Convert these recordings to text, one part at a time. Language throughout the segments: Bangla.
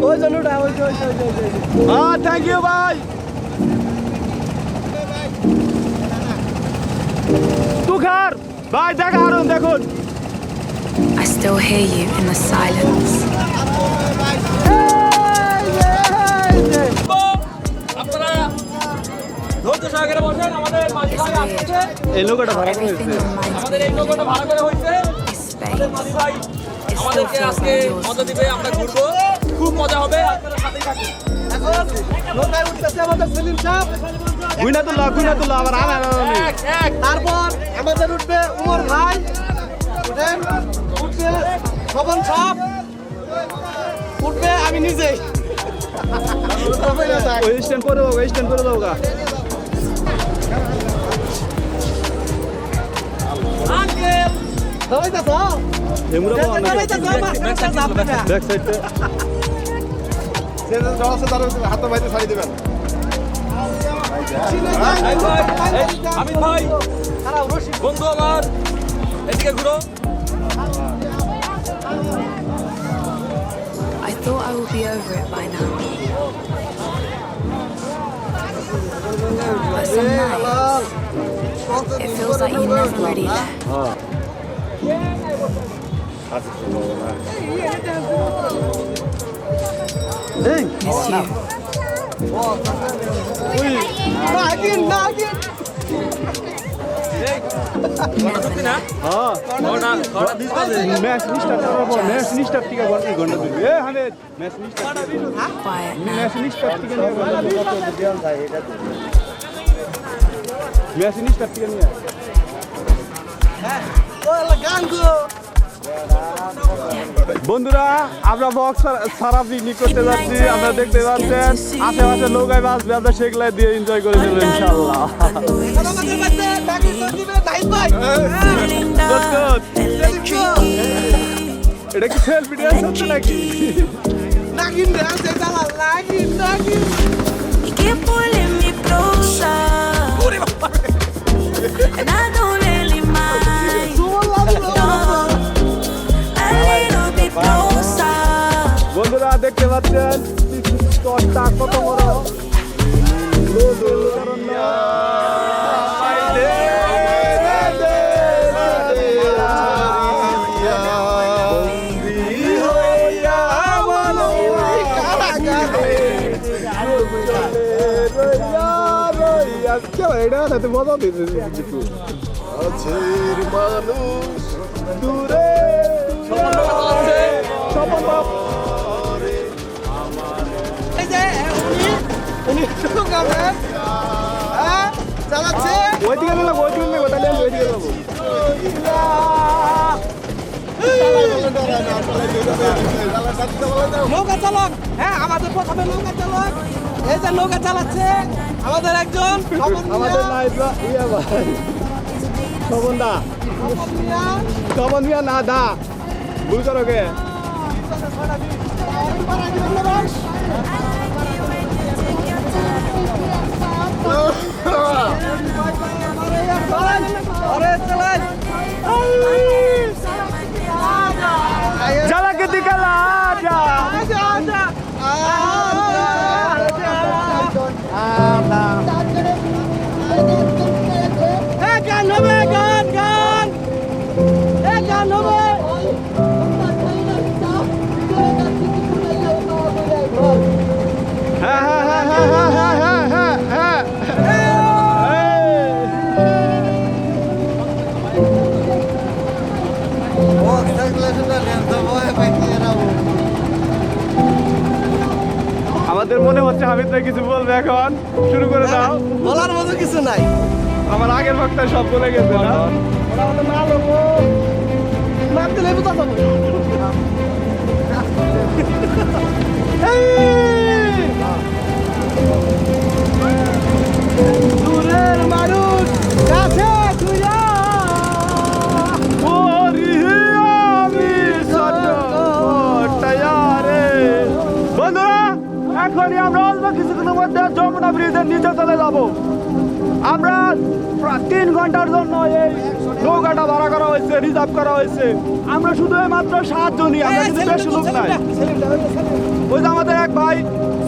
ওই জন্যটা ওই হ্যাঁ থ্যাংক ইউ ভাই তুখার ভাই দেখা হারুন দেখুন I still hear you in the silence. এই লোকটা ভাড়া করে হয়েছে আমাদের এই লোকটা ভাড়া করে হয়েছে ভাই আমাদেরকে আজকে মজা দিবে আমরা ঘুরবো খুব মজা হবে আপনারা সাথেই থাকুন এখন লোকায় উঠতেছে আমাদের সেলিম সাহেব গুইনাতুল্লাহ আবার তারপর আমাদের উঠবে উমর ভাই উঠেন উঠবে শোভন সাহেব উঠবে আমি নিজেই ওই স্ট্যান্ড করে দাও গা আঙ্কেল সবাই তো এমরা ব্যাক সাইডে সেটা জলসে তার হাতে বাইতে ছাড়ি দিবেন আমি ভাই বন্ধু আমার এদিকে ঘুরো I thought I would be over it by now. But some nights, it feels like you're never really there. It's you. না ম্যাচ নিস্টার টিকা ঘন্টা দিবি এ হামে ম্যাচ নিস্টার Quiet now. ম্যাচ নিস্টার টিকা নিয়ে ম্যাচ নিস্টার টিকা নিয়ে বন্ধুরা আমরা বক্স সারা পিকনিক করতে যাচ্ছি আমরা দেখতে পাচ্ছেন আশেপাশে নৌকায় বাসবে আমরা সেগুলাই দিয়ে এনজয় করে দেবো ইনশাল্লাহ এটা কি সেলফি ড্যান্স হচ্ছে নাকি নাগিন ড্যান্স এটা নাগিন You keep pulling me closer, and I don't really mind. No, a little bit closer. বন্ধুরা দেখতে পাচ্ছেন স্টকটা কত বড় এটা সাথে মজা দিতে কিছু আছের মানুষ দূরে চালাচ্ছে ওইদিকে নেবো তাহলে আমি ওইদিকে যাবো নৌকা চালক হ্যাঁ আমাদের প্রথমে নৌকা চালক এই যে নৌকা চালাচ্ছে আমাদের একজন আমাদের শোভন মিয়া না দা ভুল করো কে জ্বালা কে দিকে লাজা গান হবে গান হবে আমাদের মনে হচ্ছে হামিদ ভাই কিছু বলবে এখন শুরু করে দাও বলার মতো কিছু নাই আমার আগের বক্তা সব বলে গেছে না নাম দিলে বুঝা যাবো দূরের মানুষ কাছে এখনই আমরা অল্প কিছুক্ষণের মধ্যে যমুনা ব্রিজের নিচে চলে যাব আমরা 3 ঘন্টার জন্য এই নৌকাটা ভাড়া করা হয়েছে রিজার্ভ করা হয়েছে আমরা শুধু মাত্র 7 জনই আমরা কিন্তু বেশি লোক নাই ওই যে আমাদের এক ভাই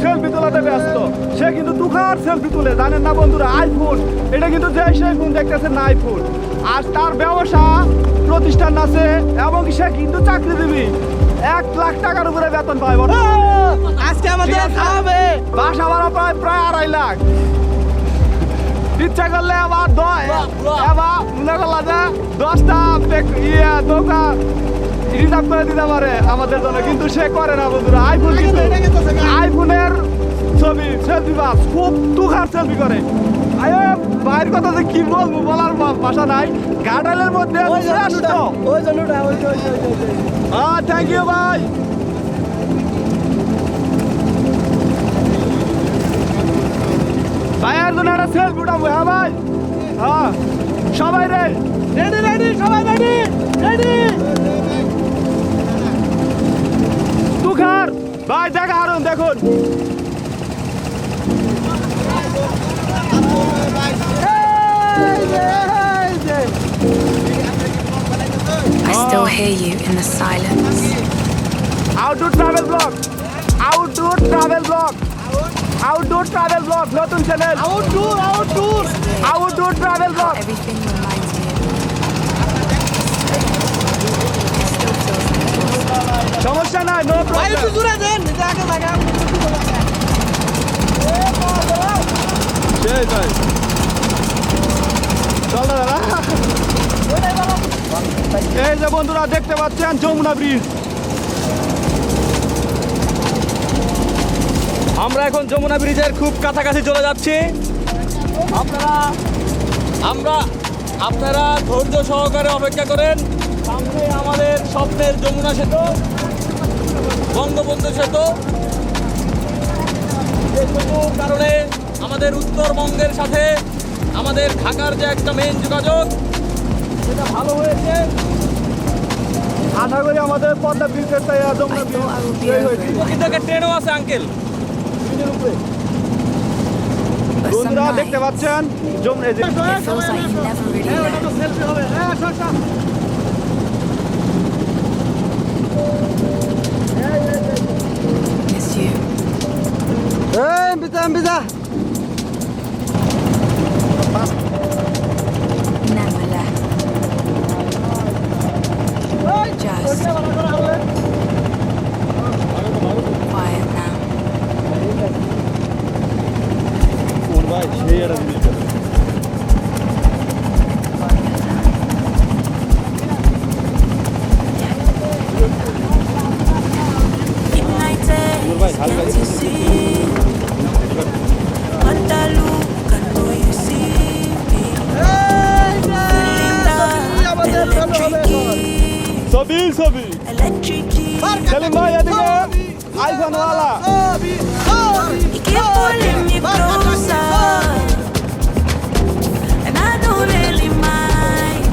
সেলফি তোলাতে ব্যস্ত, সে কিন্তু তুখার সেলফি তুলে, জানেন না বন্ধুরা, আইফোন, এটা কিন্তু যে সেই ফোন দেখতেছেন না আইফোন। আর তার ব্যবসা প্রতিষ্ঠান আছে এবং সে কিন্তু চাকরিজীবী, 1 লাখ টাকার উপরে বেতন পায় বর্তমানে। আজকে আমাদের খাওয়াবে বাসা ভাড়া প্রায় 2.5 লাখ। ইচ্ছা করলে আবার এবার মনে করলা যে 10টা দোকান রিজার্ভ করে দিতে পারে আমাদের জন্য, কিন্তু সে করে না বন্ধুরা। আইফোন কিন্তু আইফোনের ছবি সেলফি বাস খুব তুখার সেলফি করে। আরে বাইরের কথা যে কি বলবো, বলার ভাষা নাই। ঘাটালের মধ্যে শ্রেষ্ঠ। ওই জন্যটা ওই থ্যাংক ইউ ভাই। ভাইয়ের জন্য একটা সেলফি উঠাবো। হ্যাঁ ভাই, হ্যাঁ সবাই রেডি রেডি, সবাই রেডি রেডি। তুখার ভাই দেখা হারুন, দেখুন I still hear you in the silence. Outdoor travel blog, outdoor travel blog, outdoor travel blog, নতুন channel outdoor travel blog. Everything reminds me of it still feels like yours. সমস্যা নাই, নো প্রবলেম। সেই ভাই চল দাদা। এই যে বন্ধুরা দেখতে পাচ্ছেন যমুনা ব্রিজ। আমরা এখন যমুনা ব্রিজের খুব কাছাকাছি চলে যাচ্ছি। আপনারা ধৈর্য সহকারে অপেক্ষা করেন। সামনে আমাদের স্বপ্নের যমুনা সেতু, বঙ্গবন্ধু সেতু। এই সেতুর কারণে আমাদের উত্তরবঙ্গের সাথে আমাদের ঢাকার যে একটা মেইন যোগাযোগ, সেটা ভালো হয়েছে। আশা করি আমাদের পদ্মা ব্রিজের Jamuna I thought I would be bridge over হয়েছে। it, কিন্তু একটা ট্রেনও আছে আঙ্কেল। but some বন্ধুরা দেখতে nights পাচ্ছেন যমুনা এই যে it feels like you never really left. Miss you. Never left. Just quiet now. ভাই সেই একটা জিনিস করে। United, can't you see? But I look, I know you see me. Feeling that electric, ছবি ছবি electric. সেলিম ভাই এদিকে আইফোন ওয়ালা। You keep pulling me closer, and I don't really mind.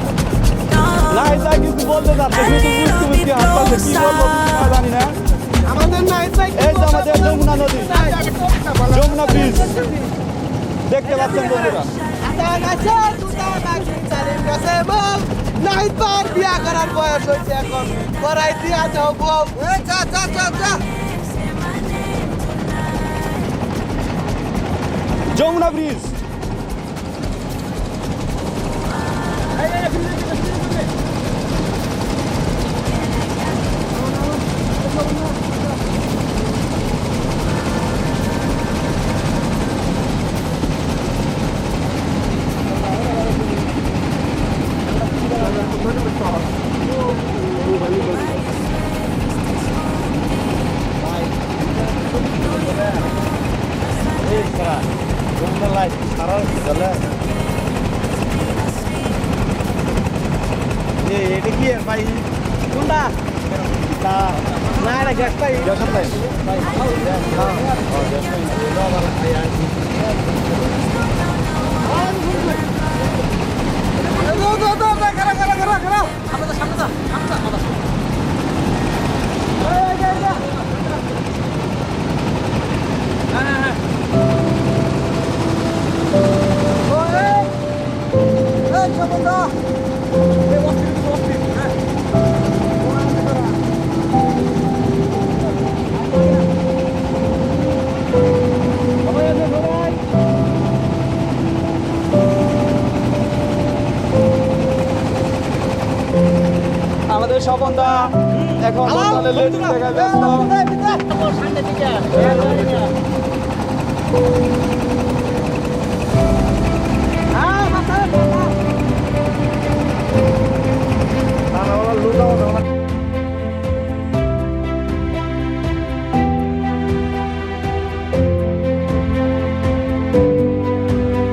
না No, এটা কিছু বলতে যাচ্ছে, শুধু বুঝতে হাসপাতালে কি বলবো কিছু জানি না। এই যে আমাদের যমুনা নদী, যমুনা ব্রিজ দেখতে পাচ্ছেন বন্ধুরা। বিয়া করার বয়স হয়েছে এখন, করাই দিয়া যাও বউ। যমুনা ব্রিজ এটা কি ভাই কোনটা? না এটা গ্যাস পাই। আমাদের স্বপনদা এখন বর্তমানে লেডিস জায়গায় ব্যস্ত।